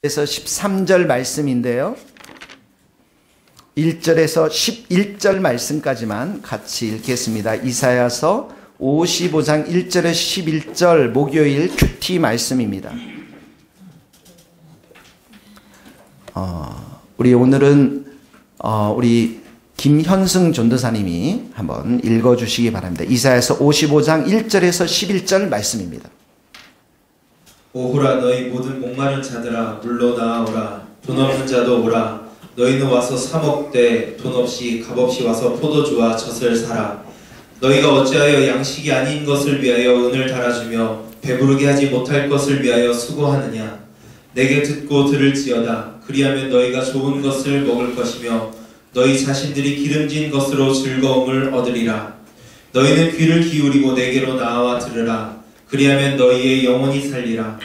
1절에서 13절 말씀인데요. 1절에서 11절 말씀까지만 같이 읽겠습니다. 이사야서 55장 1절에서 11절 목요일 큐티 말씀입니다. 우리 오늘은 우리 김현승 전도사님이 한번 읽어주시기 바랍니다. 이사야서 55장 1절에서 11절 말씀입니다. 오호라 너희 모든 목마른 자들아 물로 나아오라. 돈 없는 자도 오라. 너희는 와서 사 먹되 돈 없이 값없이 와서 포도주와 젖을 사라. 너희가 어찌하여 양식이 아닌 것을 위하여 은을 달아주며 배부르게 하지 못할 것을 위하여 수고하느냐. 내게 듣고 들을지어다. 그리하면 너희가 좋은 것을 먹을 것이며 너희 자신들이 기름진 것으로 즐거움을 얻으리라. 너희는 귀를 기울이고 내게로 나와 들으라. 그리하면 너희의 영혼이 살리라.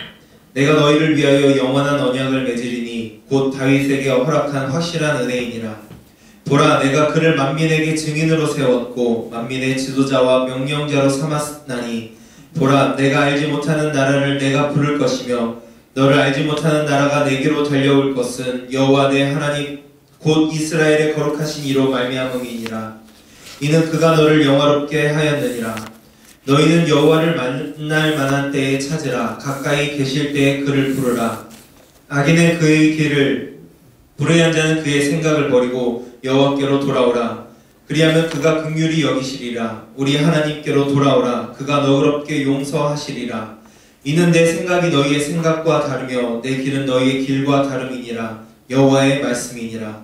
내가 너희를 위하여 영원한 언약을 맺으리니 곧 다윗에게 허락한 확실한 은혜이니라. 보라, 내가 그를 만민에게 증인으로 세웠고 만민의 지도자와 명령자로 삼았나니 보라, 내가 알지 못하는 나라를 내가 부를 것이며 너를 알지 못하는 나라가 내게로 달려올 것은 여호와 내 하나님 곧 이스라엘의 거룩하신 이로 말미암음이니라. 이는 그가 너를 영화롭게 하였느니라. 너희는 여호와를 만날 만한 때에 찾으라. 가까이 계실 때에 그를 부르라. 악인은 그의 길을, 불의한 자는 그의 생각을 버리고 여호와께로 돌아오라. 그리하면 그가 긍휼히 여기시리라. 우리 하나님께로 돌아오라. 그가 너그럽게 용서하시리라. 이는 내 생각이 너희의 생각과 다르며 내 길은 너희의 길과 다름이니라. 여호와의 말씀이니라.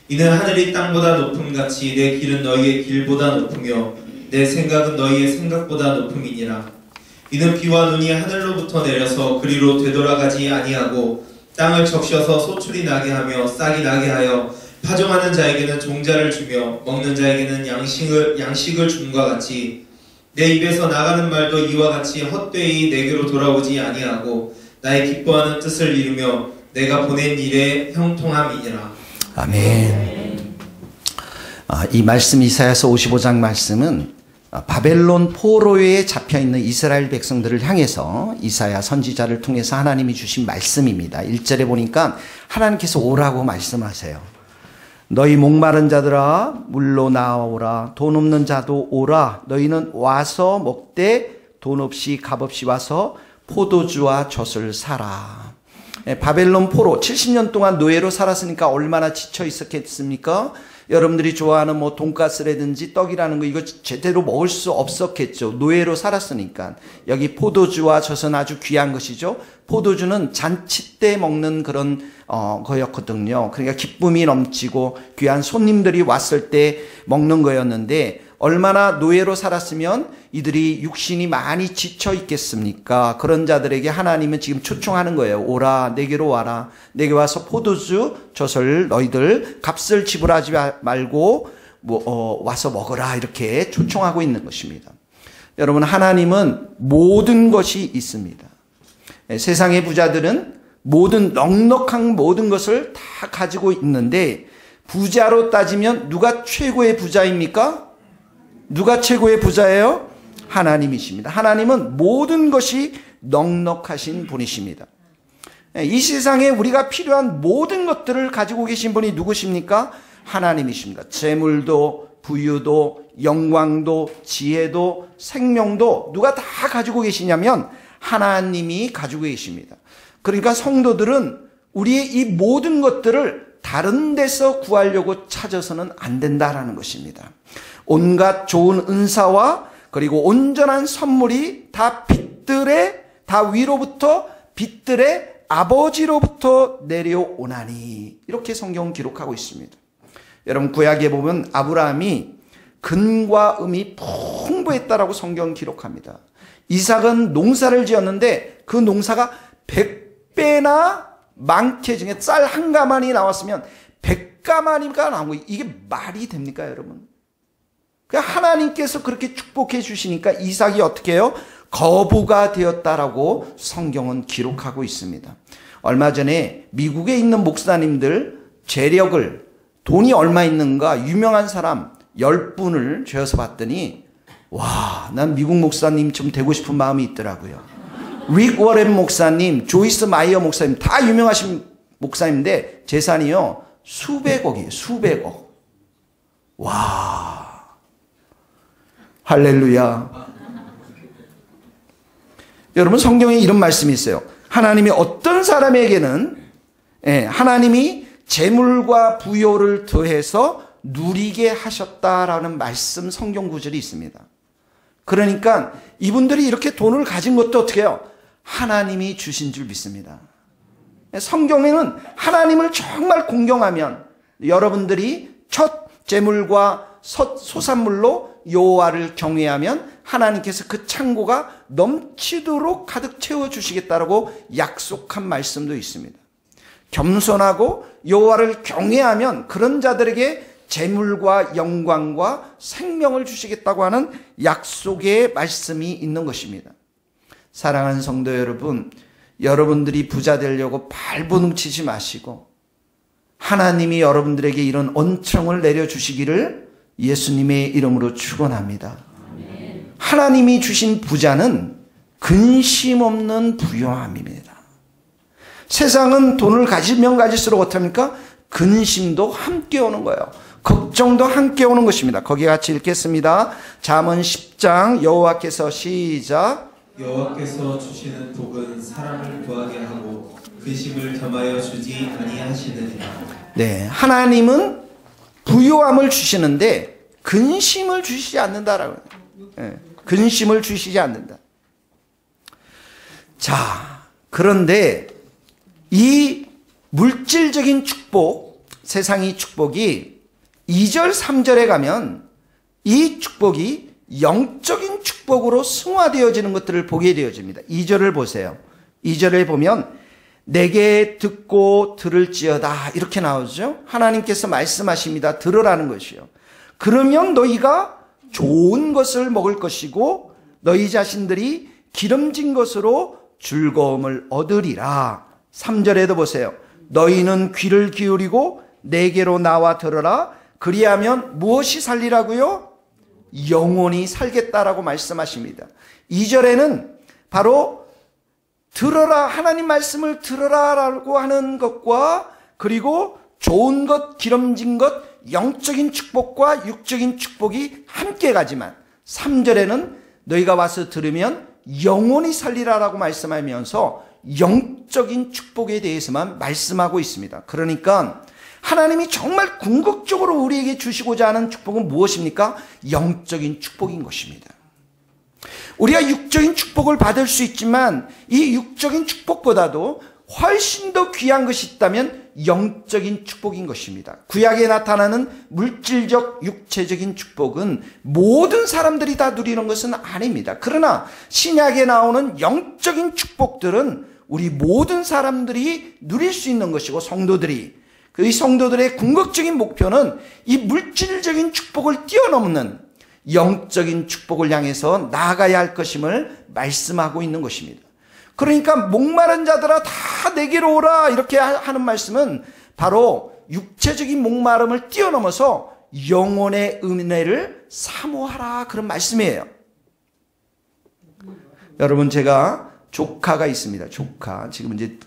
이는 하늘이 땅보다 높음같이 내 길은 너희의 길보다 높으며 내 생각은 너희의 생각보다 높음이니라. 이는 비와 눈이 하늘로부터 내려서 그리로 되돌아가지 아니하고 땅을 적셔서 소출이 나게 하며 싹이 나게 하여 파종하는 자에게는 종자를 주며 먹는 자에게는 양식을 줌과 같이 내 입에서 나가는 말도 이와 같이 헛되이 내게로 돌아오지 아니하고 나의 기뻐하는 뜻을 이루며 내가 보낸 일의 형통함이니라. 아멘. 이 말씀 이사야서 55장 말씀은 바벨론 포로에 잡혀있는 이스라엘 백성들을 향해서 이사야 선지자를 통해서 하나님이 주신 말씀입니다. 1절에 보니까 하나님께서 오라고 말씀하세요. 너희 목마른 자들아 물로 나오라. 돈 없는 자도 오라. 너희는 와서 먹되 돈 없이 값없이 와서 포도주와 젖을 사라. 바벨론 포로 70년 동안 노예로 살았으니까 얼마나 지쳐 있었겠습니까? 여러분들이 좋아하는 뭐 돈가스라든지 떡이라는 거 이거 제대로 먹을 수 없었겠죠. 노예로 살았으니까. 여기 포도주와 젖은 아주 귀한 것이죠. 포도주는 잔치 때 먹는 그런 거였거든요. 그러니까 기쁨이 넘치고 귀한 손님들이 왔을 때 먹는 거였는데 얼마나 노예로 살았으면 이들이 육신이 많이 지쳐 있겠습니까? 그런 자들에게 하나님은 지금 초청하는 거예요. 오라, 내게로 와라. 내게 와서 포도주, 젖을 너희들 값을 지불하지 말고 와서 먹어라. 이렇게 초청하고 있는 것입니다. 여러분, 하나님은 모든 것이 있습니다. 세상의 부자들은 넉넉한 모든 것을 다 가지고 있는데 부자로 따지면 누가 최고의 부자입니까? 누가 최고의 부자예요? 하나님이십니다. 하나님은 모든 것이 넉넉하신 분이십니다. 이 세상에 우리가 필요한 모든 것들을 가지고 계신 분이 누구십니까? 하나님이십니다. 재물도, 부유도, 영광도, 지혜도, 생명도 누가 다 가지고 계시냐면 하나님이 가지고 계십니다. 그러니까 성도들은 우리의 이 모든 것들을 다른 데서 구하려고 찾아서는 안 된다라는 것입니다. 온갖 좋은 은사와 그리고 온전한 선물이 다 위로부터 빛들의 아버지로부터 내려오나니 이렇게 성경은 기록하고 있습니다. 여러분 구약에 보면 아브라함이 근과 음이 풍부했다라고 성경은 기록합니다. 이삭은 농사를 지었는데 그 농사가 100배나 많게 중에 쌀 한 가마니 나왔으면 100가마니가 나온 거예요. 이게 말이 됩니까 여러분? 하나님께서 그렇게 축복해 주시니까 이삭이 어떻게 해요? 거부가 되었다라고 성경은 기록하고 있습니다. 얼마 전에 미국에 있는 목사님들 재력을 돈이 얼마 있는가 유명한 사람 10분을 죄어서 봤더니 와, 난 미국 목사님 좀 되고 싶은 마음이 있더라고요. 릭 워렌 목사님, 조이스 마이어 목사님 다 유명하신 목사님인데 재산이요 수백억이에요. 수백억. 와, 할렐루야. 여러분, 성경에 이런 말씀이 있어요. 하나님이 어떤 사람에게는 하나님이 재물과 부요를 더해서 누리게 하셨다라는 말씀, 성경 구절이 있습니다. 그러니까 이분들이 이렇게 돈을 가진 것도 어떻게 해요? 하나님이 주신 줄 믿습니다. 성경에는 하나님을 정말 공경하면, 여러분들이 첫 재물과 소산물로 여호와를 경외하면 하나님께서 그 창고가 넘치도록 가득 채워주시겠다라고 약속한 말씀도 있습니다. 겸손하고 여호와를 경외하면 그런 자들에게 재물과 영광과 생명을 주시겠다고 하는 약속의 말씀이 있는 것입니다. 사랑하는 성도 여러분, 여러분들이 부자 되려고 발버둥치지 마시고 하나님이 여러분들에게 이런 언총을 내려주시기를 예수님의 이름으로 축원합니다. 하나님이 주신 부자는 근심 없는 부요함입니다. 세상은 돈을 가지면 가질수록 어떻습니까? 근심도 함께 오는 거예요. 걱정도 함께 오는 것입니다. 거기 같이 읽겠습니다. 잠언 10장 여호와께서 시작. 여호와께서 주시는 복은 사람을 구하게 하고 근심을 겸하여 주지 아니하시느니라. 네, 하나님은 부요함을 주시는데 근심을 주시지 않는다라고. 근심을 주시지 않는다. 자, 그런데 이 물질적인 축복, 세상의 축복이 2절, 3절에 가면 이 축복이 영적인 축복으로 승화되어지는 것들을 보게 되어집니다. 2절을 보세요. 2절에 보면 내게 듣고 들을지어다 이렇게 나오죠. 하나님께서 말씀하십니다. 들으라는 것이요. 그러면 너희가 좋은 것을 먹을 것이고 너희 자신들이 기름진 것으로 즐거움을 얻으리라. 3절에도 보세요. 너희는 귀를 기울이고 내게로 나와 들으라. 그리하면 무엇이 살리라고요? 영원히 살겠다라고 말씀하십니다. 2절에는 바로 들어라, 하나님 말씀을 들어라라고 하는 것과 그리고 좋은 것, 기름진 것, 영적인 축복과 육적인 축복이 함께 가지만 3절에는 너희가 와서 들으면 영원히 살리라라고 말씀하면서 영적인 축복에 대해서만 말씀하고 있습니다. 그러니까 하나님이 정말 궁극적으로 우리에게 주시고자 하는 축복은 무엇입니까? 영적인 축복인 것입니다. 우리가 육적인 축복을 받을 수 있지만 이 육적인 축복보다도 훨씬 더 귀한 것이 있다면 영적인 축복인 것입니다. 구약에 나타나는 물질적 육체적인 축복은 모든 사람들이 다 누리는 것은 아닙니다. 그러나 신약에 나오는 영적인 축복들은 우리 모든 사람들이 누릴 수 있는 것이고 성도들이 이 성도들의 궁극적인 목표는 이 물질적인 축복을 뛰어넘는 영적인 축복을 향해서 나아가야 할 것임을 말씀하고 있는 것입니다. 그러니까 목마른 자들아 다 내게로 오라 이렇게 하는 말씀은 바로 육체적인 목마름을 뛰어넘어서 영혼의 은혜를 사모하라 그런 말씀이에요. 여러분, 제가 조카가 있습니다. 조카. 지금 이제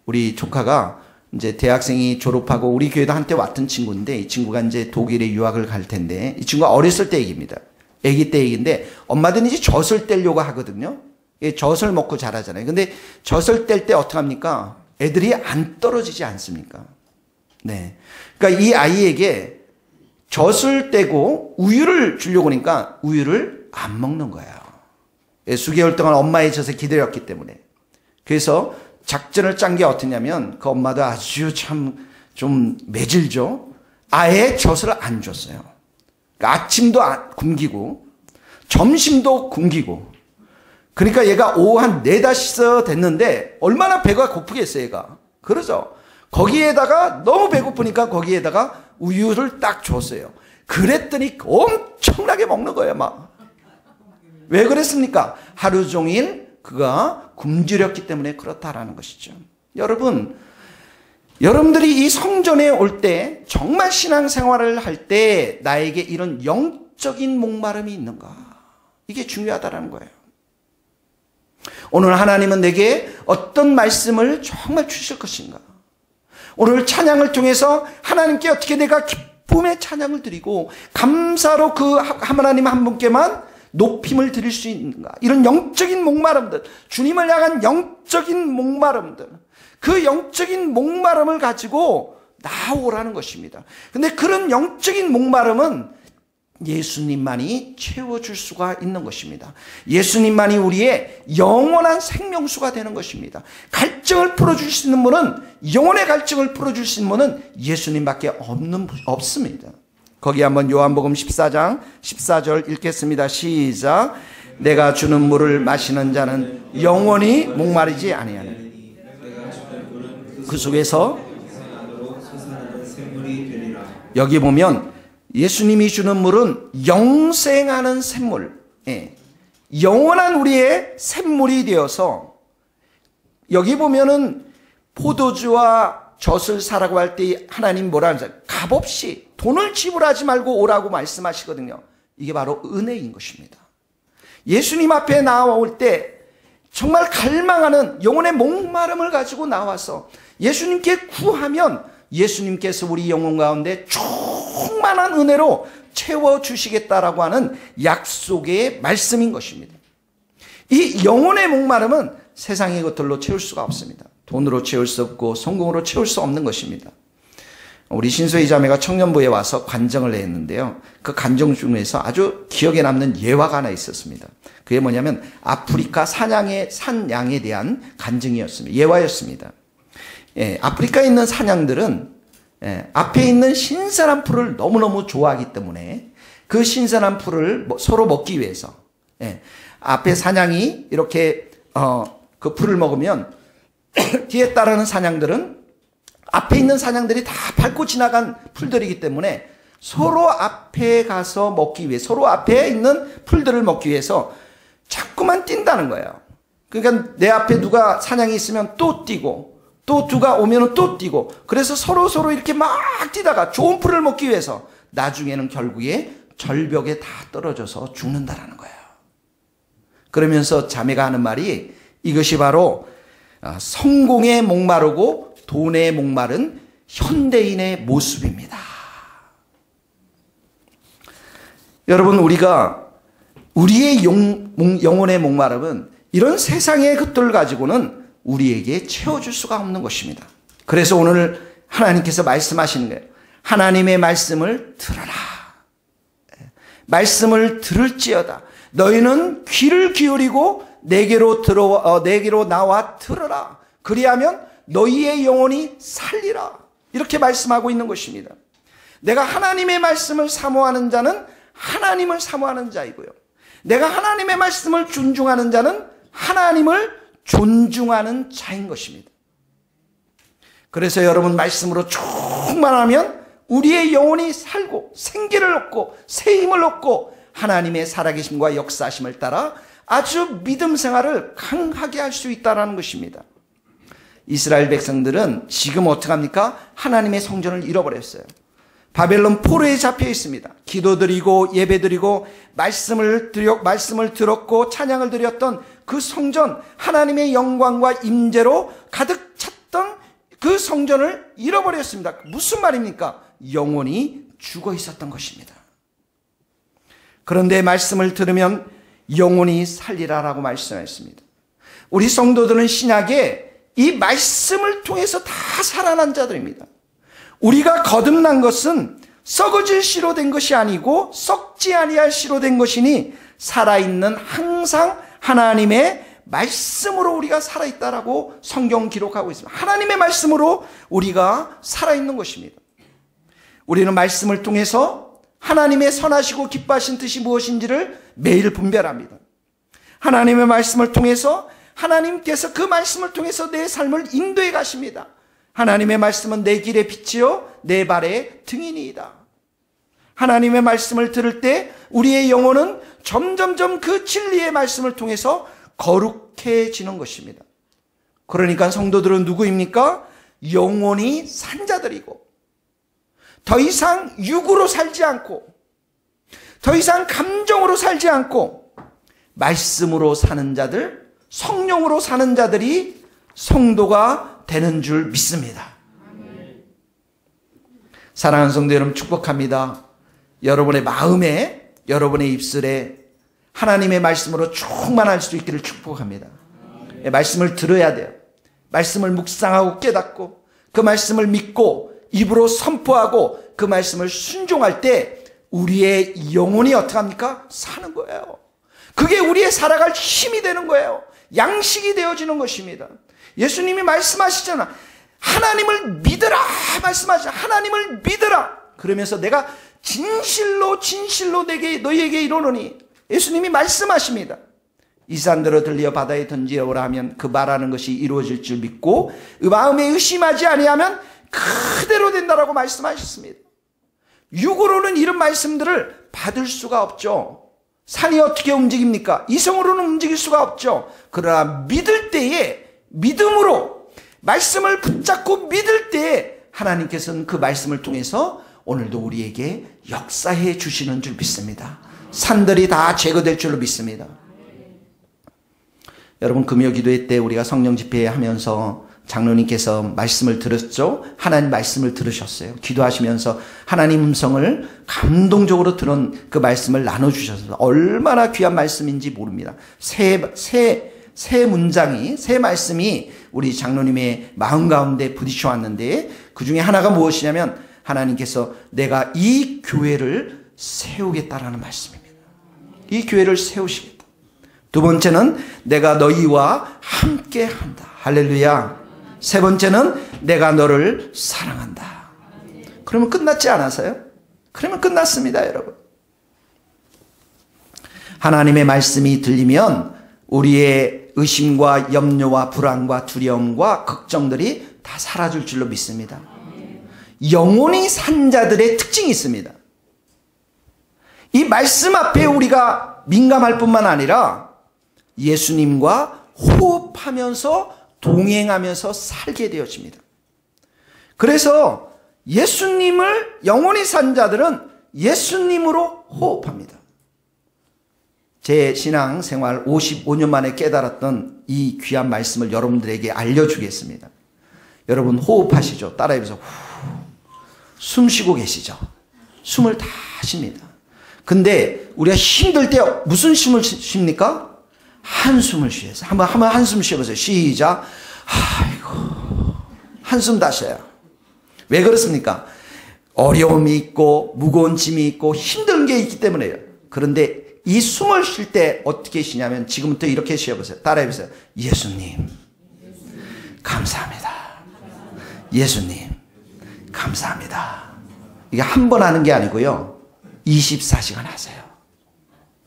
우리 조카가 이제 대학생이 졸업하고 우리 교회도 한때 왔던 친구인데 이 친구가 이제 독일에 유학을 갈 텐데 이 친구가 어렸을 때 얘기입니다. 아기 때 얘기인데 엄마들은 이제 젖을 떼려고 하거든요. 젖을 먹고 자라잖아요. 근데 젖을 뗄 때 어떻게 합니까? 애들이 안 떨어지지 않습니까? 네. 그러니까 이 아이에게 젖을 떼고 우유를 주려고 하니까 우유를 안 먹는 거예요. 수개월 동안 엄마의 젖을 기다렸기 때문에. 그래서 작전을 짠 게 어떠냐면 그 엄마도 아주 참 좀 매질죠. 아예 젖을 안 줬어요. 그러니까 아침도 굶기고 점심도 굶기고. 그러니까 얘가 오후 한 4-5시 됐는데 얼마나 배가 고프겠어요, 얘가. 그러죠. 거기에다가 너무 배고프니까 거기에다가 우유를 딱 줬어요. 그랬더니 엄청나게 먹는 거예요, 막. 왜 그랬습니까? 하루 종일 그가 굶주렸기 때문에 그렇다라는 것이죠. 여러분들이 이 성전에 올 때 정말 신앙생활을 할 때 나에게 이런 영적인 목마름이 있는가? 이게 중요하다라는 거예요. 오늘 하나님은 내게 어떤 말씀을 정말 주실 것인가? 오늘 찬양을 통해서 하나님께 어떻게 내가 기쁨의 찬양을 드리고 감사로 그 하나님 한 분께만 높임을 드릴 수 있는가? 이런 영적인 목마름들, 주님을 향한 영적인 목마름들, 그 영적인 목마름을 가지고 나오라는 것입니다. 근데 그런 영적인 목마름은 예수님만이 채워줄 수가 있는 것입니다. 예수님만이 우리의 영원한 생명수가 되는 것입니다. 갈증을 풀어줄 수 있는 분은, 영혼의 갈증을 풀어줄 수 있는 분은 예수님밖에 없습니다. 거기 한번 요한복음 14장 14절 읽겠습니다. 시작. 내가 주는 물을 마시는 자는 영원히 목마르지 아니하니 그 속에서 여기 보면 예수님이 주는 물은 영생하는 샘물, 영원한 우리의 샘물이 되어서, 여기 보면은 포도주와 젖을 사라고 할 때 하나님 뭐라 하는지 값없이 돈을 지불하지 말고 오라고 말씀하시거든요. 이게 바로 은혜인 것입니다. 예수님 앞에 나올 때 정말 갈망하는 영혼의 목마름을 가지고 나와서 예수님께 구하면 예수님께서 우리 영혼 가운데 충만한 은혜로 채워주시겠다라고 하는 약속의 말씀인 것입니다. 이 영혼의 목마름은 세상의 것들로 채울 수가 없습니다. 돈으로 채울 수 없고 성공으로 채울 수 없는 것입니다. 우리 신소희 자매가 청년부에 와서 간증을 했는데요. 그 간증 중에서 아주 기억에 남는 예화가 하나 있었습니다. 그게 뭐냐면 아프리카 산양에 대한 간증이었습니다. 예화였습니다. 아프리카에 있는 사냥들은 앞에 있는 신선한 풀을 너무너무 좋아하기 때문에 그 신선한 풀을 서로 먹기 위해서 앞에 사냥이 이렇게 그 풀을 먹으면 뒤에 따르는 사냥들은 앞에 있는 사냥들이 다 밟고 지나간 풀들이기 때문에 서로 앞에 가서 먹기 위해, 서로 앞에 있는 풀들을 먹기 위해서 자꾸만 뛴다는 거예요. 그러니까 내 앞에 누가 사냥이 있으면 또 뛰고 또 누가 오면 또 뛰고, 그래서 서로 이렇게 막 뛰다가 좋은 풀을 먹기 위해서 나중에는 결국에 절벽에 다 떨어져서 죽는다라는 거예요. 그러면서 자매가 하는 말이 이것이 바로 성공에 목마르고 돈에 목마른 현대인의 모습입니다. 여러분, 우리의 영혼의 목마름은 이런 세상의 것들을 가지고는 우리에게 채워줄 수가 없는 것입니다. 그래서 오늘 하나님께서 말씀하시는 거예요. 하나님의 말씀을 들어라. 말씀을 들을지어다. 너희는 귀를 기울이고 내게로 나와 들어라. 그리하면 너희의 영혼이 살리라. 이렇게 말씀하고 있는 것입니다. 내가 하나님의 말씀을 사모하는 자는 하나님을 사모하는 자이고요. 내가 하나님의 말씀을 존중하는 자는 하나님을 존중하는 자인 것입니다. 그래서 여러분, 말씀으로 충만하면 우리의 영혼이 살고 생기를 얻고 새 힘을 얻고 하나님의 살아계심과 역사심을 따라 아주 믿음 생활을 강하게 할 수 있다는 것입니다. 이스라엘 백성들은 지금 어떡합니까? 하나님의 성전을 잃어버렸어요. 바벨론 포로에 잡혀 있습니다. 기도드리고 예배드리고 말씀을 들었고 찬양을 드렸던 그 성전, 하나님의 영광과 임재로 가득 찼던 그 성전을 잃어버렸습니다. 무슨 말입니까? 영혼이 죽어 있었던 것입니다. 그런데 말씀을 들으면 영혼이 살리라라고 말씀했습니다. 우리 성도들은 신약에 이 말씀을 통해서 다 살아난 자들입니다. 우리가 거듭난 것은 썩어질 씨로 된 것이 아니고 썩지 아니할 씨로 된 것이니 살아있는 항상 하나님의 말씀으로 우리가 살아있다라고 성경 기록하고 있습니다. 하나님의 말씀으로 우리가 살아있는 것입니다. 우리는 말씀을 통해서 하나님의 선하시고 기뻐하신 뜻이 무엇인지를 매일 분별합니다. 하나님의 말씀을 통해서 하나님께서 그 말씀을 통해서 내 삶을 인도해 가십니다. 하나님의 말씀은 내 길의 빛이요 내 발의 등이니이다. 하나님의 말씀을 들을 때 우리의 영혼은 점점점 그 진리의 말씀을 통해서 거룩해지는 것입니다. 그러니까 성도들은 누구입니까? 영혼이 산 자들이고 더 이상 육으로 살지 않고 더 이상 감정으로 살지 않고 말씀으로 사는 자들, 성령으로 사는 자들이 성도가 되는 줄 믿습니다. 사랑하는 성도 여러분, 축복합니다. 여러분의 마음에, 여러분의 입술에 하나님의 말씀으로 충만할 수 있기를 축복합니다. 말씀을 들어야 돼요. 말씀을 묵상하고 깨닫고 그 말씀을 믿고 입으로 선포하고 그 말씀을 순종할 때 우리의 영혼이 어떻게 합니까? 사는 거예요. 그게 우리의 살아갈 힘이 되는 거예요. 양식이 되어지는 것입니다. 예수님이 말씀하시잖아. 하나님을 믿으라 말씀하시잖아. 하나님을 믿으라. 그러면서 내가 진실로 너희에게 이르노니 예수님이 말씀하십니다. 이 산들어 들려 바다에 던지어오라 하면 그 말하는 것이 이루어질 줄 믿고 그 마음에 의심하지 아니하면 그대로 된다라고 말씀하셨습니다. 육으로는 이런 말씀들을 받을 수가 없죠. 산이 어떻게 움직입니까? 이성으로는 움직일 수가 없죠. 그러나 믿을 때에 믿음으로 말씀을 붙잡고 믿을 때에 하나님께서는 그 말씀을 통해서 오늘도 우리에게 역사해 주시는 줄 믿습니다. 산들이 다 제거될 줄로 믿습니다. 여러분, 금요 기도회 때 우리가 성령 집회 하면서 장로님께서 말씀을 들었죠? 하나님 말씀을 들으셨어요. 기도하시면서 하나님 음성을 감동적으로 들은 그 말씀을 나눠주셔서 얼마나 귀한 말씀인지 모릅니다. 새 문장이, 새 말씀이 우리 장로님의 마음 가운데 부딪혀 왔는데 그 중에 하나가 무엇이냐면 하나님께서 내가 이 교회를 세우겠다라는 말씀입니다. 이 교회를 세우시겠다. 두 번째는 내가 너희와 함께 한다. 할렐루야. 세 번째는 내가 너를 사랑한다. 그러면 끝났지 않았어요? 그러면 끝났습니다, 여러분. 하나님의 말씀이 들리면 우리의 의심과 염려와 불안과 두려움과 걱정들이 다 사라질 줄로 믿습니다. 영혼이 산 자들의 특징이 있습니다. 이 말씀 앞에 우리가 민감할 뿐만 아니라 예수님과 호흡하면서 동행하면서 살게 되어집니다. 그래서 예수님을 영원히 산 자들은 예수님으로 호흡합니다. 제 신앙생활 55년 만에 깨달았던 이 귀한 말씀을 여러분들에게 알려주겠습니다. 여러분 호흡하시죠. 따라해보세요. 숨 쉬고 계시죠. 숨을 다 쉽니다. 근데 우리가 힘들 때 무슨 숨을 쉽니까? 한숨을 쉬어서 한번 한숨 쉬어보세요. 시작. 아이고. 한숨 다 쉬어요. 왜 그렇습니까? 어려움이 있고 무거운 짐이 있고 힘든 게 있기 때문에요. 그런데 이 숨을 쉴 때 어떻게 쉬냐면 지금부터 이렇게 쉬어보세요. 따라해보세요. 예수님 감사합니다. 예수님 감사합니다. 이게 한 번 하는 게 아니고요. 24시간 하세요.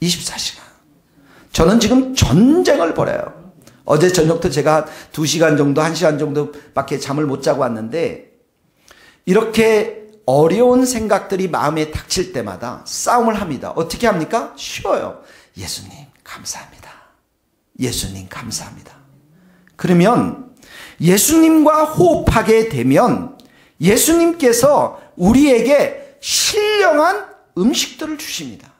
24시간. 저는 지금 전쟁을 벌여요. 어제 저녁도 제가 2시간 정도, 1시간 정도밖에 잠을 못 자고 왔는데 이렇게 어려운 생각들이 마음에 닥칠 때마다 싸움을 합니다. 어떻게 합니까? 쉬어요. 예수님 감사합니다. 예수님 감사합니다. 그러면 예수님과 호흡하게 되면 예수님께서 우리에게 신령한 음식들을 주십니다.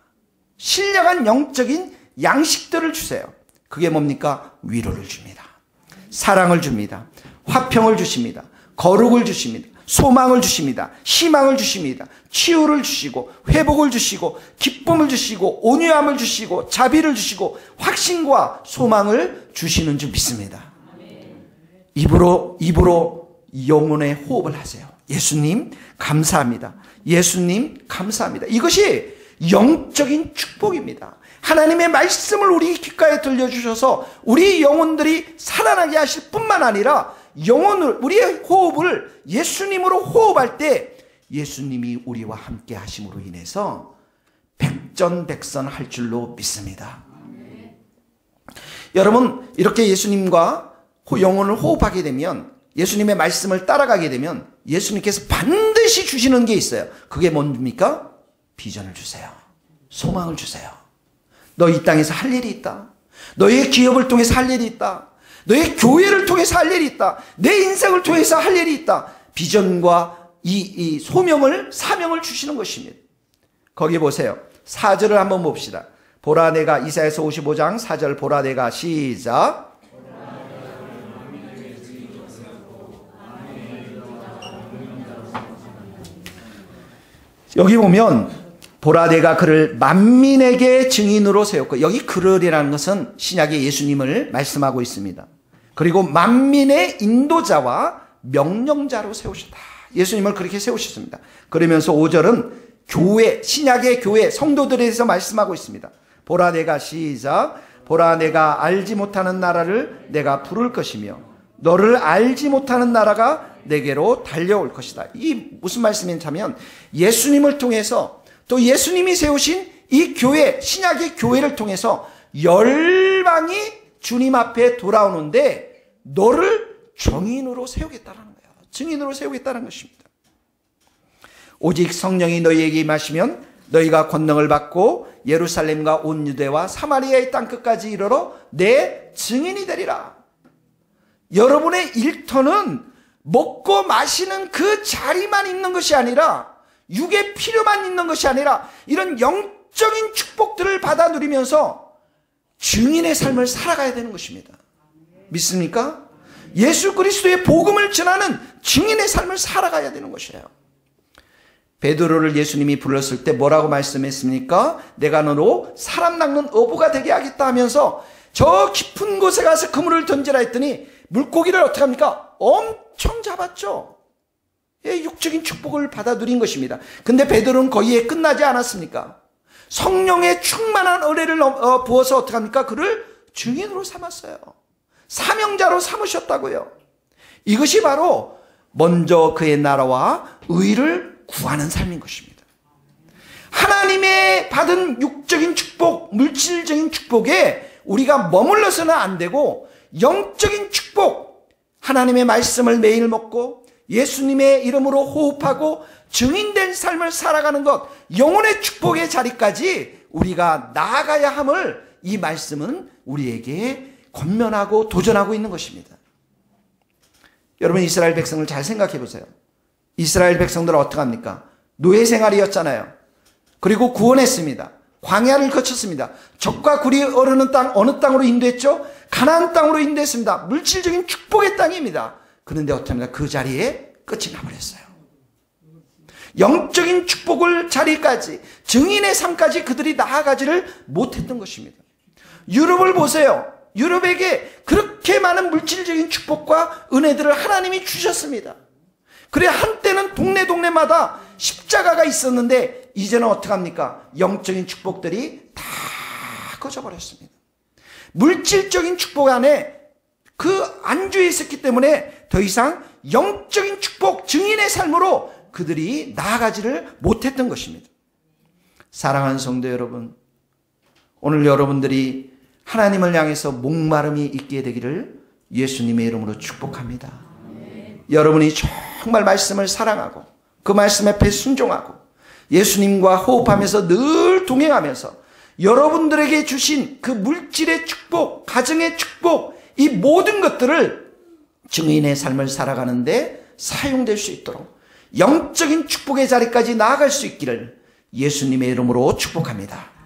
신령한 영적인 양식들을 주세요. 그게 뭡니까? 위로를 줍니다. 사랑을 줍니다. 화평을 주십니다. 거룩을 주십니다. 소망을 주십니다. 희망을 주십니다. 치유를 주시고 회복을 주시고 기쁨을 주시고 온유함을 주시고 자비를 주시고 확신과 소망을 주시는 줄 믿습니다. 입으로 영혼의 호흡을 하세요. 예수님 감사합니다. 예수님 감사합니다. 이것이 영적인 축복입니다. 하나님의 말씀을 우리 귓가에 들려주셔서 우리 영혼들이 살아나게 하실 뿐만 아니라 우리의 호흡을 예수님으로 호흡할 때 예수님이 우리와 함께 하심으로 인해서 백전백선할 줄로 믿습니다. 여러분 이렇게 예수님과 영혼을 호흡하게 되면 예수님의 말씀을 따라가게 되면 예수님께서 반드시 주시는 게 있어요. 그게 뭡니까? 비전을 주세요. 소망을 주세요. 너 이 땅에서 할 일이 있다. 너의 기업을 통해서 할 일이 있다. 너의 교회를 통해서 할 일이 있다. 내 인생을 통해서 할 일이 있다. 비전과 이 사명을 주시는 것입니다. 거기 보세요. 4절을 한번 봅시다. 보라 내가 이사야서 55장 4절 보라 내가 시작. 여기 보면 보라 내가 그를 만민에게 증인으로 세웠고, 여기 그를이라는 것은 신약의 예수님을 말씀하고 있습니다. 그리고 만민의 인도자와 명령자로 세우셨다. 예수님을 그렇게 세우셨습니다. 그러면서 5절은 교회, 신약의 교회 성도들에 대해서 말씀하고 있습니다. 보라 내가 시작. 보라 내가 알지 못하는 나라를 내가 부를 것이며 너를 알지 못하는 나라가 내게로 달려올 것이다. 이 무슨 말씀이냐면 예수님을 통해서 또 예수님이 세우신 이 교회, 신약의 교회를 통해서 열방이 주님 앞에 돌아오는데 너를 증인으로 세우겠다는 거예요. 증인으로 세우겠다는 것입니다. 오직 성령이 너희에게 임하시면 너희가 권능을 받고 예루살렘과 온 유대와 사마리아의 땅끝까지 이르러 내 증인이 되리라. 여러분의 일터는 먹고 마시는 그 자리만 있는 것이 아니라, 육의 필요만 있는 것이 아니라 이런 영적인 축복들을 받아 누리면서 증인의 삶을 살아가야 되는 것입니다. 믿습니까? 예수 그리스도의 복음을 전하는 증인의 삶을 살아가야 되는 것이에요. 베드로를 예수님이 불렀을 때 뭐라고 말씀했습니까? 내가 너로 사람 낚는 어부가 되게 하겠다 하면서 저 깊은 곳에 가서 그물을 던지라 했더니 물고기를 어떻게 합니까? 엄청 잡았죠. 예, 육적인 축복을 받아 누린 것입니다. 근데 베드로는 거기에 끝나지 않았습니까? 성령의 충만한 은혜를 부어서 어떻게 합니까? 그를 증인으로 삼았어요. 사명자로 삼으셨다고요. 이것이 바로 먼저 그의 나라와 의를 구하는 삶인 것입니다. 하나님의 받은 육적인 축복, 물질적인 축복에 우리가 머물러서는 안 되고 영적인 축복, 하나님의 말씀을 매일 먹고 예수님의 이름으로 호흡하고 증인된 삶을 살아가는 것, 영혼의 축복의 자리까지 우리가 나아가야 함을 이 말씀은 우리에게 권면하고 도전하고 있는 것입니다. 여러분, 이스라엘 백성을 잘 생각해 보세요. 이스라엘 백성들은 어떻게 합니까? 노예 생활이었잖아요. 그리고 구원했습니다. 광야를 거쳤습니다. 적과 굴이 어르는 땅, 어느 땅으로 인도했죠? 가나안 땅으로 인도했습니다. 물질적인 축복의 땅입니다. 그런데 어떻게 합니까? 그 자리에 끝이 나버렸어요. 영적인 축복을 자리까지, 증인의 삶까지 그들이 나아가지를 못했던 것입니다. 유럽을 보세요. 유럽에게 그렇게 많은 물질적인 축복과 은혜들을 하나님이 주셨습니다. 그래, 한때는 동네마다 십자가가 있었는데 이제는 어떻게 합니까? 영적인 축복들이 다 꺼져버렸습니다. 물질적인 축복 안에 그 안주해 있었기 때문에 더 이상 영적인 축복, 증인의 삶으로 그들이 나아가지를 못했던 것입니다. 사랑하는 성도 여러분, 오늘 여러분들이 하나님을 향해서 목마름이 있게 되기를 예수님의 이름으로 축복합니다. 여러분이 정말 말씀을 사랑하고 그 말씀 앞에 순종하고 예수님과 호흡하면서 늘 동행하면서 여러분들에게 주신 그 물질의 축복, 가정의 축복, 이 모든 것들을 증인의 삶을 살아가는데 사용될 수 있도록 영적인 축복의 자리까지 나아갈 수 있기를 예수님의 이름으로 축복합니다.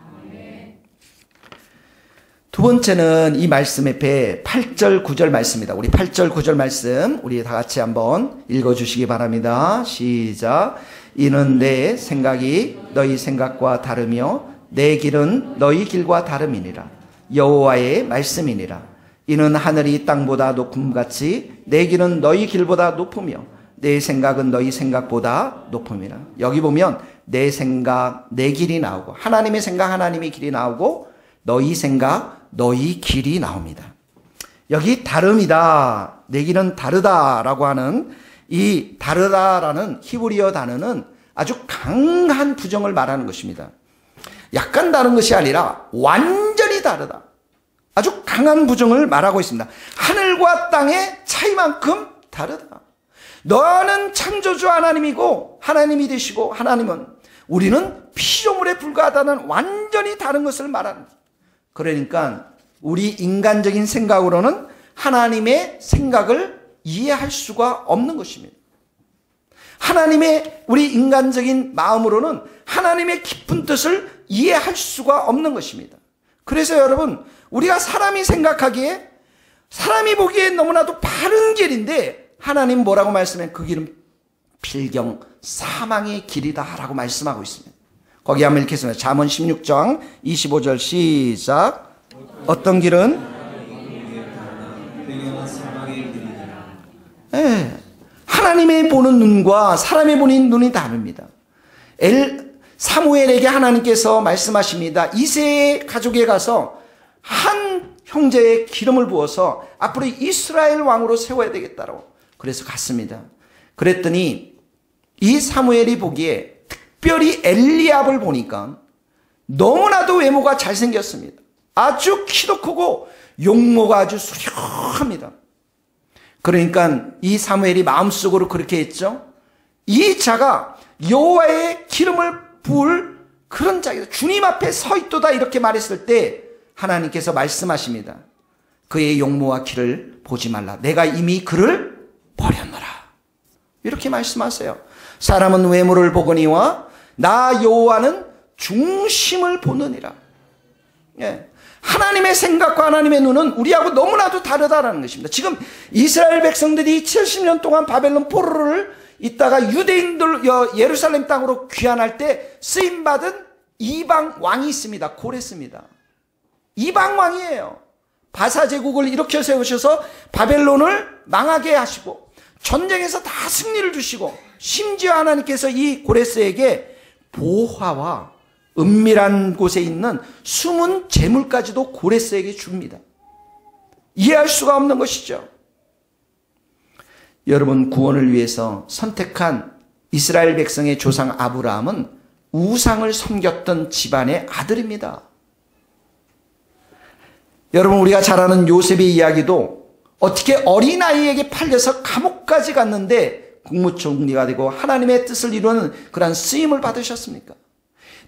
두 번째는 이 말씀 앞에 8절 9절 말씀입니다. 우리 8절 9절 말씀 우리 다 같이 한번 읽어주시기 바랍니다. 시작. 이는 내 생각이 너희 생각과 다르며 내 길은 너희 길과 다름이니라. 여호와의 말씀이니라. 이는 하늘이 땅보다 높음같이 내 길은 너희 길보다 높으며 내 생각은 너희 생각보다 높음이라. 여기 보면 내 생각, 내 길이 나오고 하나님의 생각, 하나님의 길이 나오고 너희 생각, 너희 길이 나옵니다. 여기 다름이다, 내 길은 다르다라고 하는 이 다르다라는 히브리어 단어는 아주 강한 부정을 말하는 것입니다. 약간 다른 것이 아니라 완전히 다르다. 아주 강한 부정을 말하고 있습니다. 하늘과 땅의 차이만큼 다르다. 너는 창조주 하나님이고 하나님이 되시고 하나님은, 우리는 피조물에 불과하다는 완전히 다른 것을 말합니다. 그러니까 우리 인간적인 생각으로는 하나님의 생각을 이해할 수가 없는 것입니다. 하나님의, 우리 인간적인 마음으로는 하나님의 깊은 뜻을 이해할 수가 없는 것입니다. 그래서 여러분, 우리가 사람이 생각하기에, 사람이 보기에 너무나도 바른 길인데 하나님 뭐라고 말씀해? 그 길은 필경 사망의 길이다라고 말씀하고 있습니다. 거기 한번 읽겠습니다. 잠언 16장 25절 시작. 어떤 길은? 네. 하나님의 보는 눈과 사람의 보는 눈이 다릅니다. 사무엘에게 하나님께서 말씀하십니다. 이새의 가족에 가서 한 형제의 기름을 부어서 앞으로 이스라엘 왕으로 세워야 되겠다고. 그래서 갔습니다. 그랬더니 이 사무엘이 보기에 특별히 엘리압을 보니까 너무나도 외모가 잘생겼습니다. 아주 키도 크고 용모가 아주 수려합니다. 그러니까 이 사무엘이 마음속으로 그렇게 했죠. 이 자가 여호와의 기름을 부을 그런 자이다. 주님 앞에 서 있도다 이렇게 말했을 때 하나님께서 말씀하십니다. 그의 용모와 키를 보지 말라. 내가 이미 그를 버렸노라. 이렇게 말씀하세요. 사람은 외모를 보거니와 나 여호와는 중심을 보느니라. 예. 하나님의 생각과 하나님의 눈은 우리하고 너무나도 다르다라는 것입니다. 지금 이스라엘 백성들이 70년 동안 바벨론 포로를 있다가 유대인들 예루살렘 땅으로 귀환할 때 쓰임받은 이방 왕이 있습니다. 고레스입니다. 이방 왕이에요. 바사 제국을 일으켜 세우셔서 바벨론을 망하게 하시고 전쟁에서 다 승리를 주시고 심지어 하나님께서 이 고레스에게 보화와 은밀한 곳에 있는 숨은 재물까지도 고레스에게 줍니다. 이해할 수가 없는 것이죠. 여러분, 구원을 위해서 선택한 이스라엘 백성의 조상 아브라함은 우상을 섬겼던 집안의 아들입니다. 여러분, 우리가 잘 아는 요셉의 이야기도 어떻게 어린아이에게 팔려서 감옥까지 갔는데 국무총리가 되고 하나님의 뜻을 이루는 그러한 쓰임을 받으셨습니까?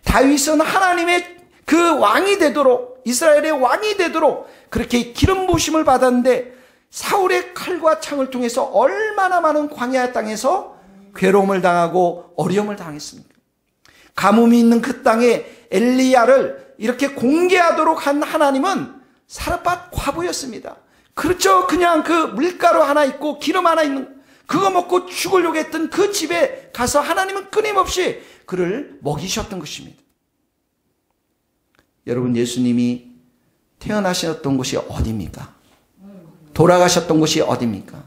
다윗은 하나님의 그 왕이 되도록, 이스라엘의 왕이 되도록 그렇게 기름 부으심을 받았는데 사울의 칼과 창을 통해서 얼마나 많은 광야 땅에서 괴로움을 당하고 어려움을 당했습니까? 가뭄이 있는 그 땅에 엘리야를 이렇게 공개하도록 한 하나님은 사르밧 과부였습니다. 그렇죠. 그냥 그 밀가루 하나 있고 기름 하나 있는 그거 먹고 죽으려고 했던 그 집에 가서 하나님은 끊임없이 그를 먹이셨던 것입니다. 여러분, 예수님이 태어나셨던 곳이 어디입니까? 돌아가셨던 곳이 어디입니까?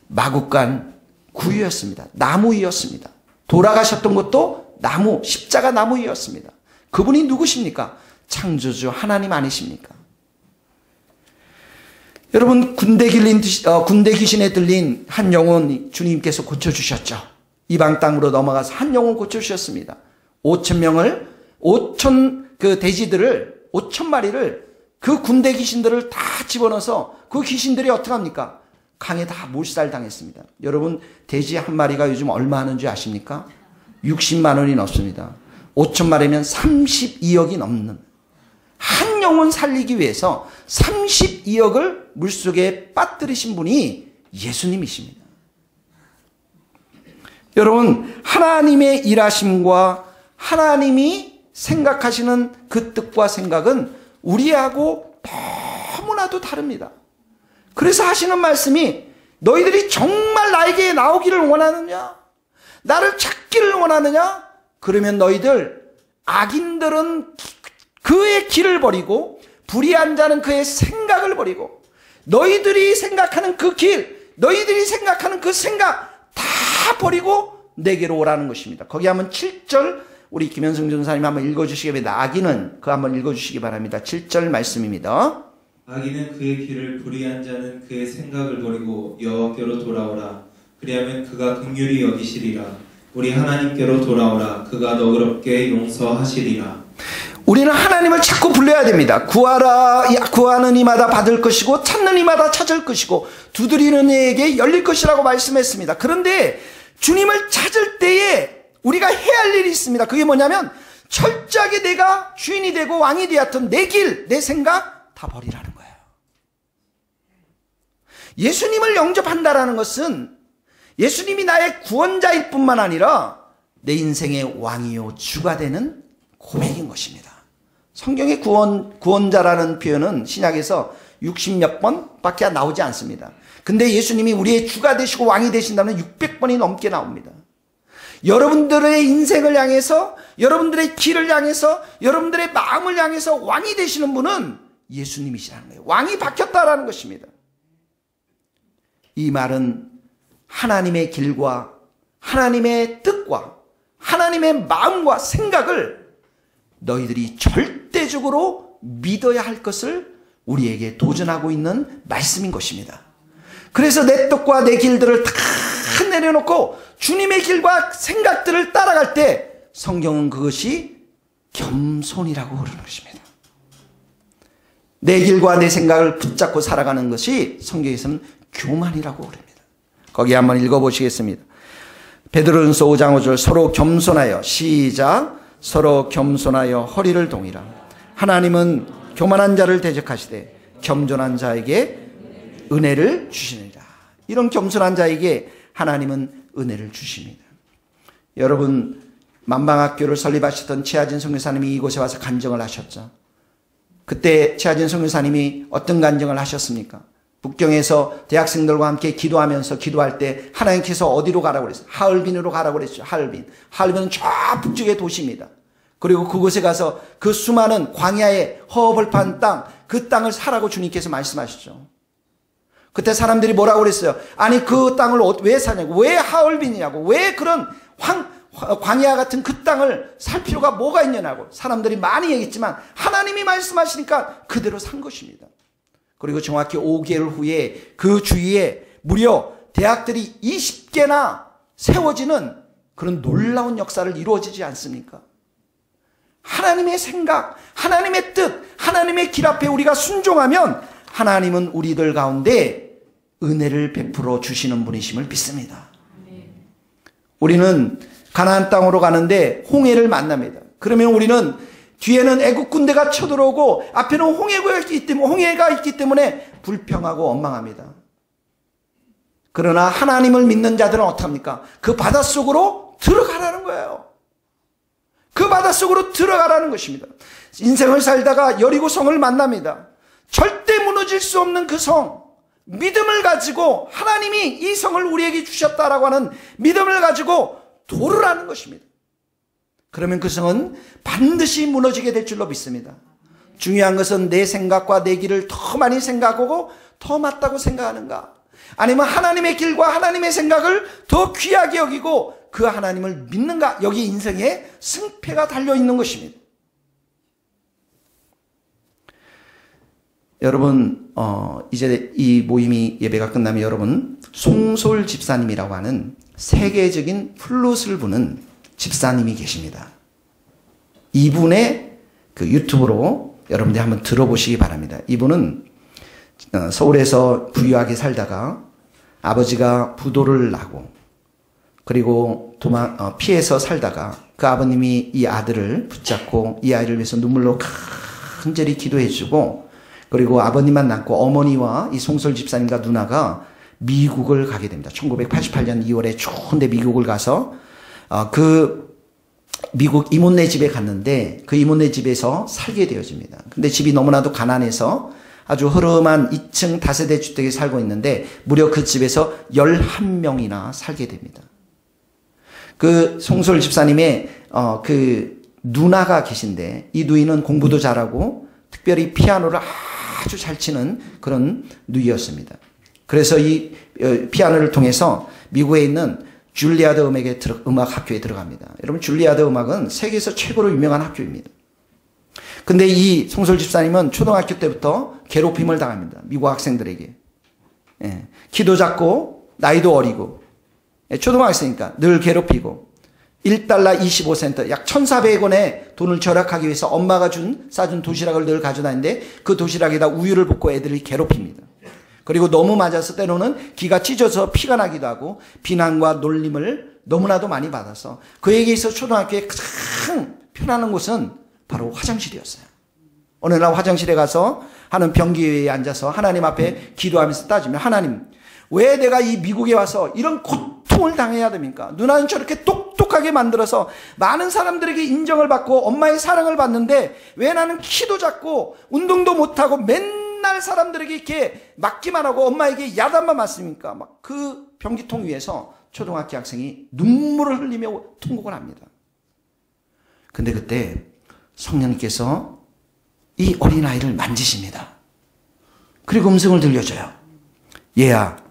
마국간 구유였습니다. 나무이였습니다. 돌아가셨던 것도 나무, 십자가 나무이였습니다. 그분이 누구십니까? 창조주 하나님 아니십니까? 여러분, 군대 귀신에 들린 한 영혼 주님께서 고쳐주셨죠. 이방 땅으로 넘어가서 한 영혼 고쳐주셨습니다. 5천 그 돼지들을, 5천 마리를 그 군대 귀신들을 다 집어넣어서 그 귀신들이 어떻게 합니까? 강에 다 몰살당했습니다. 여러분, 돼지 한 마리가 요즘 얼마 하는지 아십니까? 60만 원이 넘습니다. 5천 마리면 32억이 넘는. 한 영혼 살리기 위해서 32억을 물속에 빠뜨리신 분이 예수님이십니다. 여러분, 하나님의 일하심과 하나님이 생각하시는 그 뜻과 생각은 우리하고 너무나도 다릅니다. 그래서 하시는 말씀이 너희들이 정말 나에게 나오기를 원하느냐? 나를 찾기를 원하느냐? 그러면 너희들 악인들은 그의 길을 버리고 불의한 자는 그의 생각을 버리고 너희들이 생각하는 그 길, 너희들이 생각하는 그 생각 다 버리고 내게로 오라는 것입니다. 거기 한번 7절 우리 김현승 전사님 한번 읽어주시기 바랍니다. 악인은 그 한번 읽어주시기 바랍니다. 7절 말씀입니다. 악인은 그의 길을 불의한 자는 그의 생각을 버리고 여호와께로 돌아오라. 그리하면 그가 긍휼히 여기시리라. 우리 하나님께로 돌아오라. 그가 너그럽게 용서하시리라. 우리는 하나님을 자꾸 불러야 됩니다. 구하라, 구하는 이마다 받을 것이고 찾는 이마다 찾을 것이고 두드리는 이에게 열릴 것이라고 말씀했습니다. 그런데 주님을 찾을 때에 우리가 해야 할 일이 있습니다. 그게 뭐냐면 철저하게 내가 주인이 되고 왕이 되었던 내 길, 내 생각 다 버리라는 거예요. 예수님을 영접한다라는 것은 예수님이 나의 구원자일 뿐만 아니라 내 인생의 왕이요 주가 되는 고백인 것입니다. 성경의 구원자라는 표현은 신약에서 60몇 번밖에 나오지 않습니다. 근데 예수님이 우리의 주가 되시고 왕이 되신다면 600번이 넘게 나옵니다. 여러분들의 인생을 향해서, 여러분들의 길을 향해서, 여러분들의 마음을 향해서 왕이 되시는 분은 예수님이시라는 거예요. 왕이 바뀌었다라는 것입니다. 이 말은 하나님의 길과 하나님의 뜻과 하나님의 마음과 생각을 너희들이 절대적으로 믿어야 할 것을 우리에게 도전하고 있는 말씀인 것입니다. 그래서 내 뜻과 내 길들을 다 내려놓고 주님의 길과 생각들을 따라갈 때 성경은 그것이 겸손이라고 부르는 것입니다. 내 길과 내 생각을 붙잡고 살아가는 것이 성경에서는 교만이라고 부릅니다. 거기 한번 읽어보시겠습니다. 베드로전서 5장 5절 서로 겸손하여 시작 서로 겸손하여 허리를 동이라. 하나님은 교만한 자를 대적하시되 겸손한 자에게 은혜를 주시느니라. 이런 겸손한 자에게 하나님은 은혜를 주십니다. 여러분 만방학교를 설립하셨던 최하진 선교사님이 이곳에 와서 간증을 하셨죠. 그때 최하진 선교사님이 어떤 간증을 하셨습니까? 북경에서 대학생들과 함께 기도하면서 기도할 때 하나님께서 어디로 가라고 그랬어요? 하얼빈으로 가라고 그랬죠. 하얼빈. 하얼빈은 저 북쪽의 도시입니다. 그리고 그곳에 가서 그 수많은 광야의 허벌판 땅, 그 땅을 사라고 주님께서 말씀하셨죠. 그때 사람들이 뭐라고 그랬어요? 아니 그 땅을 왜 사냐고, 왜 하얼빈이냐고, 왜 그런 광야 같은 그 땅을 살 필요가 뭐가 있냐고 사람들이 많이 얘기했지만 하나님이 말씀하시니까 그대로 산 것입니다. 그리고 정확히 5개월 후에 그 주위에 무려 대학들이 20개나 세워지는 그런 놀라운 역사를 이루어지지 않습니까? 하나님의 생각, 하나님의 뜻, 하나님의 길 앞에 우리가 순종하면 하나님은 우리들 가운데 은혜를 베풀어 주시는 분이심을 믿습니다. 우리는 가나안 땅으로 가는데 홍해를 만납니다. 그러면 우리는 뒤에는 애국 군대가 쳐들어오고 앞에는 홍해가 있기 때문에 불평하고 원망합니다. 그러나 하나님을 믿는 자들은 어떡합니까? 그 바닷속으로 들어가라는 거예요. 그 바닷속으로 들어가라는 것입니다. 인생을 살다가 여리고성을 만납니다. 절대 무너질 수 없는 그 성, 믿음을 가지고 하나님이 이 성을 우리에게 주셨다라고 하는 믿음을 가지고 도르라는 것입니다. 그러면 그 성은 반드시 무너지게 될 줄로 믿습니다. 중요한 것은 내 생각과 내 길을 더 많이 생각하고 더 맞다고 생각하는가, 아니면 하나님의 길과 하나님의 생각을 더 귀하게 여기고 그 하나님을 믿는가, 여기 인생의 승패가 달려있는 것입니다. 여러분 이제 이 모임이 예배가 끝나면 여러분 송솔 집사님이라고 하는 세계적인 플룻을 부는 집사님이 계십니다. 이분의 그 유튜브로 여러분들이 한번 들어보시기 바랍니다. 이분은 서울에서 부유하게 살다가 아버지가 부도를 나고 그리고 피해서 살다가 그 아버님이 이 아들을 붙잡고 이 아이를 위해서 눈물로 간절히 기도해주고, 그리고 아버님만 남고 어머니와 이 송솔 집사님과 누나가 미국을 가게 됩니다. 1988년 2월에 추운데 미국을 가서 그 미국 이모네 집에 갔는데 그 이모네 집에서 살게 되어집니다. 근데 집이 너무나도 가난해서 아주 흐름한 2층 다세대 주택에 살고 있는데 무려 그 집에서 11명이나 살게 됩니다. 그 송솔 집사님의 그 누나가 계신데 이 누이는 공부도 잘하고 특별히 피아노를 아주 잘 치는 그런 누이였습니다. 그래서 이 피아노를 통해서 미국에 있는 줄리아드 음악 학교에 들어갑니다. 여러분 줄리아드 음악은 세계에서 최고로 유명한 학교입니다. 근데 이 송솔 집사님은 초등학교 때부터 괴롭힘을 당합니다. 미국 학생들에게. 키도 작고 나이도 어리고 초등학생이니까 늘 괴롭히고 1달러 25센트 약 1,400원의 돈을 절약하기 위해서 엄마가 싸준 도시락을 늘 가져다니는데 그 도시락에다 우유를 붓고 애들이 괴롭힙니다. 그리고 너무 맞아서 때로는 기가 찢어서 피가 나기도 하고 비난과 놀림을 너무나도 많이 받아서 그에게 있어서 초등학교에 가장 편안한 곳은 바로 화장실이었어요. 어느 날 화장실에 가서 하는 변기에 앉아서 하나님 앞에 기도하면서 따지면, 하나님 왜 내가 이 미국에 와서 이런 고통을 당해야 됩니까? 누나는 저렇게 똑똑하게 만들어서 많은 사람들에게 인정을 받고 엄마의 사랑을 받는데 왜 나는 키도 작고 운동도 못하고 맨날 사람들에게 이렇게 맞기만 하고 엄마에게 야단만 맞습니까? 막 그 변기통 위에서 초등학교 학생이 눈물을 흘리며 통곡을 합니다. 근데 그때 성령님께서 이 어린아이를 만지십니다. 그리고 음성을 들려줘요. 얘야,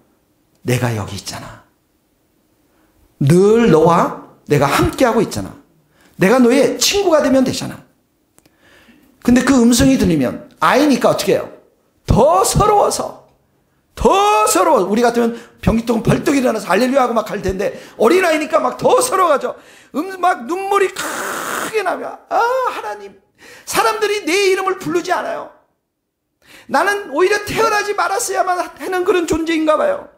내가 여기 있잖아. 늘 너와 내가 함께하고 있잖아. 내가 너의 친구가 되면 되잖아. 근데 그 음성이 들리면 아이니까 어떻게 해요? 더 서러워서 우리 같으면 변기통 벌떡 일어나서 할렐루야 하고 막 갈 텐데 어린아이니까 막 더 서러워가죠. 막 눈물이 크게 나면 하나님, 사람들이 내 이름을 부르지 않아요. 나는 오히려 태어나지 말았어야만 하는 그런 존재인가 봐요.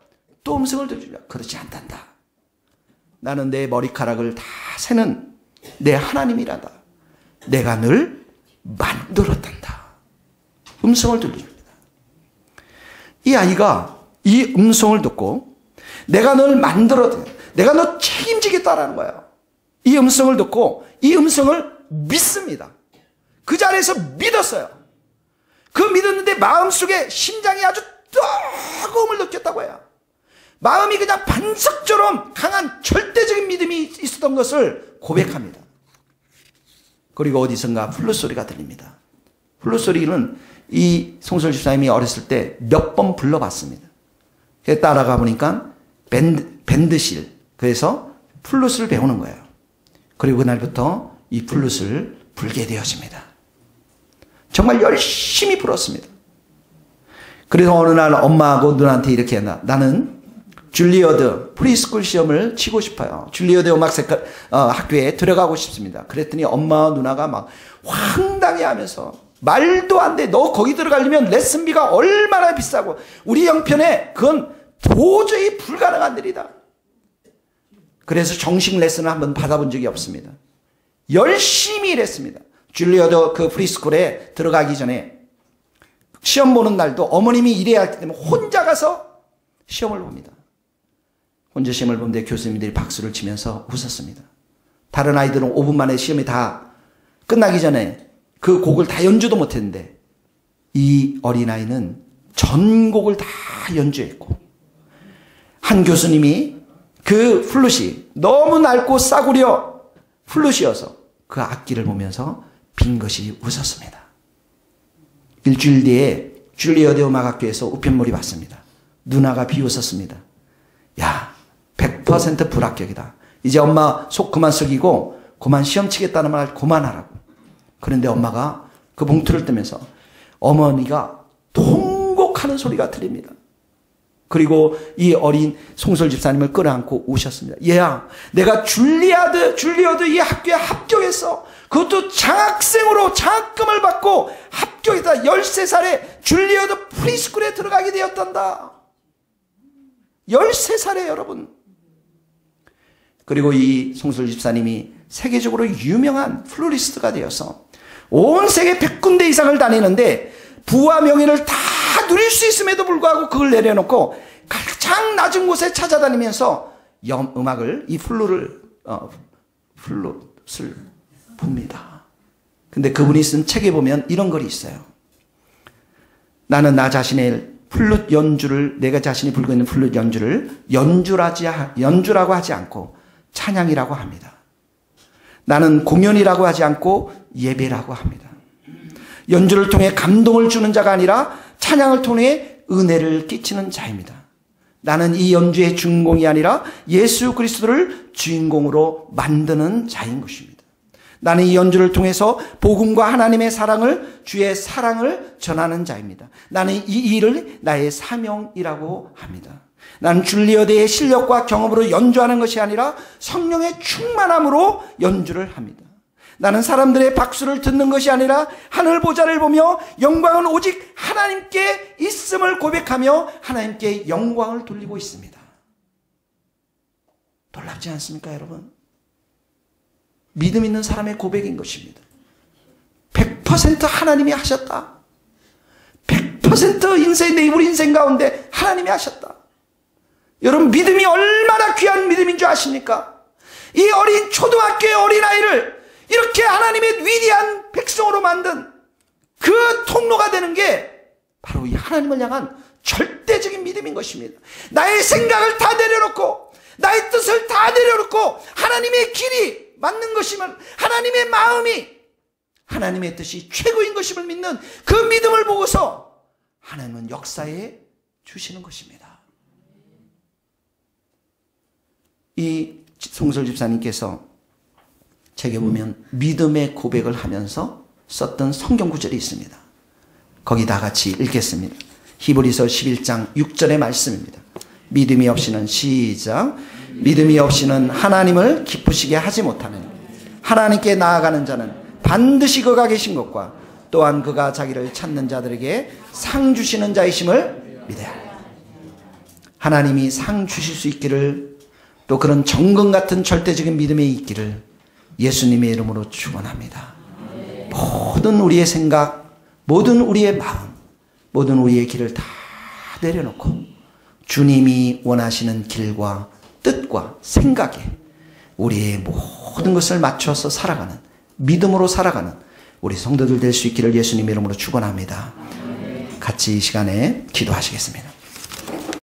또 음성을 들으려. 그렇지 않단다. 나는 내 머리카락을 다 세는 내 하나님이란다. 내가 늘 만들었단다. 음성을 들려줍니다. 이 아이가 이 음성을 듣고 내가 널 만들었다. 내가 너 책임지겠다라는 거예요. 이 음성을 듣고 이 음성을 믿습니다. 그 자리에서 믿었어요. 그 믿었는데 마음속에 심장이 아주 뜨거움을 느꼈다고 해요. 마음이 그냥 반석처럼 강한 절대적인 믿음이 있었던 것을 고백합니다. 그리고 어디선가 플룻 소리가 들립니다. 플룻 소리는 이 송설 집사님이 어렸을 때 몇 번 불러봤습니다. 그래서 따라가 보니까 밴드실, 그래서 플룻을 배우는 거예요. 그리고 그날부터 이 플룻을 불게 되어집니다. 정말 열심히 불었습니다. 그래서 어느 날 엄마하고 누나한테 이렇게 했나, 나는 줄리어드 프리스쿨 시험을 치고 싶어요. 줄리어드 학교에 들어가고 싶습니다. 그랬더니 엄마와 누나가 막 황당해하면서 말도 안 돼. 너 거기 들어가려면 레슨비가 얼마나 비싸고 우리 형편에 그건 도저히 불가능한 일이다. 그래서 정식 레슨을 한번 받아본 적이 없습니다. 열심히 일했습니다. 줄리어드 그 프리스쿨에 들어가기 전에 시험 보는 날도 어머님이 일해야 하기 때문에 혼자 가서 시험을 봅니다. 혼자 시험을 보는데 교수님들이 박수를 치면서 웃었습니다. 다른 아이들은 5분 만에 시험이 다 끝나기 전에 그 곡을 다 연주도 못했는데 이 어린아이는 전곡을 다 연주했고, 한 교수님이 그 플룻이 너무 낡고 싸구려 플룻이어서 그 악기를 보면서 빙긋이 웃었습니다. 일주일 뒤에 줄리어드 음악학교에서 우편물이 왔습니다. 누나가 비웃었습니다. 야, 100% 불합격이다. 이제 엄마 속 그만 썩이고 그만 시험 치겠다는 말 그만하라고. 그런데 엄마가 그 봉투를 뜨면서 어머니가 통곡하는 소리가 들립니다. 그리고 이 어린 송설 집사님을 끌어안고 우셨습니다. 얘야, 내가 줄리어드 이 학교에 합격했어. 그것도 장학생으로 장학금을 받고 합격했다. 13살에 줄리어드 프리스쿨에 들어가게 되었단다. 13살에 여러분. 그리고 이 송설 집사님이 세계적으로 유명한 플루리스트가 되어서 온 세계 100군데 이상을 다니는데 부와 명예를 다 누릴 수 있음에도 불구하고 그걸 내려놓고 가장 낮은 곳에 찾아다니면서 음악을, 이 플룻을 봅니다. 근데 그분이 쓴 책에 보면 이런 글이 있어요. 나는 나 자신의 플룻 연주를, 내가 자신이 불고 있는 플룻 연주를 연주라고 하지 않고 찬양이라고 합니다. 나는 공연이라고 하지 않고 예배라고 합니다. 연주를 통해 감동을 주는 자가 아니라 찬양을 통해 은혜를 끼치는 자입니다. 나는 이 연주의 주인공이 아니라 예수 그리스도를 주인공으로 만드는 자인 것입니다. 나는 이 연주를 통해서 복음과 하나님의 사랑을, 주의 사랑을 전하는 자입니다. 나는 이 일을 나의 사명이라고 합니다. 나는 줄리어드의 실력과 경험으로 연주하는 것이 아니라 성령의 충만함으로 연주를 합니다. 나는 사람들의 박수를 듣는 것이 아니라 하늘 보좌를 보며 영광은 오직 하나님께 있음을 고백하며 하나님께 영광을 돌리고 있습니다. 놀랍지 않습니까, 여러분? 믿음 있는 사람의 고백인 것입니다. 100% 하나님이 하셨다. 100% 우리 인생 가운데 하나님이 하셨다. 여러분, 믿음이 얼마나 귀한 믿음인 줄 아십니까? 이 어린 초등학교의 어린아이를 이렇게 하나님의 위대한 백성으로 만든 그 통로가 되는 게 바로 이 하나님을 향한 절대적인 믿음인 것입니다. 나의 생각을 다 내려놓고 나의 뜻을 다 내려놓고 하나님의 길이 맞는 것임을, 하나님의 마음이 하나님의 뜻이 최고인 것임을 믿는 그 믿음을 보고서 하나님은 역사해 주시는 것입니다. 이 송설 집사님께서 책에 보면 믿음의 고백을 하면서 썼던 성경 구절이 있습니다. 거기 다 같이 읽겠습니다. 히브리서 11장 6절의 말씀입니다. 믿음이 없이는, 시작, 믿음이 없이는 하나님을 기쁘시게 하지 못하는, 하나님께 나아가는 자는 반드시 그가 계신 것과 또한 그가 자기를 찾는 자들에게 상 주시는 자이심을 믿어야 합니다. 하나님이 상 주실 수 있기를, 또 그런 정금 같은 절대적인 믿음이 있기를 예수님의 이름으로 축원합니다. 모든 우리의 생각, 모든 우리의 마음, 모든 우리의 길을 다 내려놓고 주님이 원하시는 길과 뜻과 생각에 우리의 모든 것을 맞춰서 살아가는, 믿음으로 살아가는 우리 성도들 될 수 있기를 예수님의 이름으로 축원합니다. 같이 이 시간에 기도하시겠습니다.